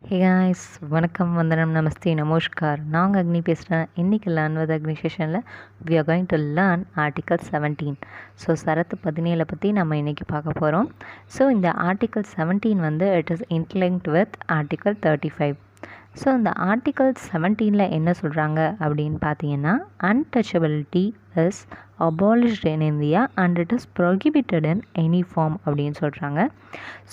Hey guys, வணக்கம், வந்தனம், நமஸ்தே, நமஸ்கார். நாங்கள் அக்னி பேசுகிறேன். இன்றைக்கி லேர்ன் வித் அக்னி செஷனில் we are going to learn article 17. So சரத்து 17 பற்றி நம்ம இன்றைக்கி பார்க்க போகிறோம். ஸோ இந்த ஆர்டிகல் 17 வந்து it is interlinked with article 35. So இந்த ஆர்டிகல் 17 என்ன சொல்கிறாங்க அப்படின்னு பார்த்தீங்கன்னா, untouchability is abolished in India and it is prohibited in any form அப்படின்னு சொல்கிறாங்க.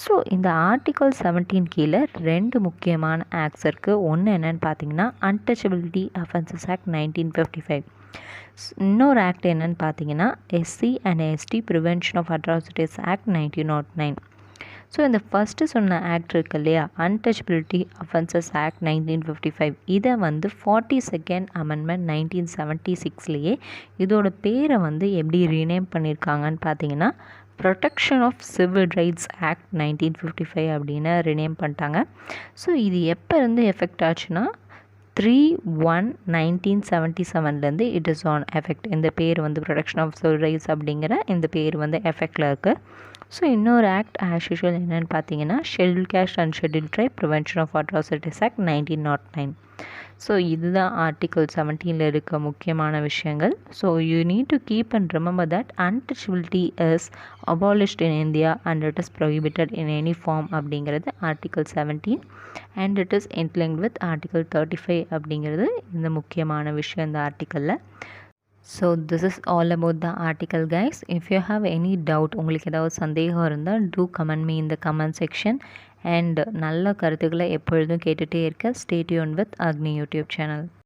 ஸோ இந்த ஆர்டிகல் 17 கீழே ரெண்டு முக்கியமான ஆக்ட்ஸ் இருக்குது. ஒன்று என்னென்னு பார்த்தீங்கன்னா அன்டச்சபிலிட்டி அஃபென்சஸ் ஆக்ட் 1955. இன்னொரு ஆக்ட் என்னென்னு பார்த்தீங்கன்னா SC and ST prevention of atrocities act 1909. So இந்த ஃபஸ்ட்டு சொன்ன ஆக்ட் இருக்கு இல்லையா, அன்டச்சபிலிட்டி அஃபென்சஸ் ஆக்ட் 1955, இதை வந்து 42nd அமெண்ட்மெண்ட் 1976லேயே இதோட பேரை வந்து எப்படி ரீநேம் பண்ணியிருக்காங்கன்னு பார்த்தீங்கன்னா protection of civil rights act 1955 அப்படின்னு ரீநேம் பண்ணிட்டாங்க. ஸோ இது எப்போ இருந்து எஃபெக்ட் ஆச்சுன்னா 3/1/1977 இட் இஸ் ஆன் எஃபெக்ட். இந்த பேர் வந்து ப்ரொடெக்ஷன் ஆஃப் சிவில் ரைட்ஸ் அப்படிங்கிற இந்த பேர் வந்து எஃபெக்டில் இருக்குது. ஸோ இன்னொரு ஆக்ட் ஆஸ் யூஷுவல் என்னென்னு பார்த்தீங்கன்னா schedule caste and schedule tribe prevention of atrocities act 1909. So இதுதான் ஆர்டிகல் 17 இருக்க முக்கியமான விஷயங்கள். So you need to keep and remember that untouchability is abolished in India and it is prohibited in any form அப்படிங்கிறது article 17 and it is interlinked with article 35 அப்படிங்கிறது இந்த முக்கியமான விஷயம் இந்த ஆர்டிக்கலில். So this is all about the article guys. If you have any doubt, உங்களுக்கு ஏதாவது சந்தேகம் இருந்தால் டூ கமெண்ட் மீ இந்த கமெண்ட் செக்ஷன். அண்ட் நல்ல கருத்துக்களை எப்பொழுதும் கேட்டுகிட்டே இருக்க stay tune with Agni YouTube channel.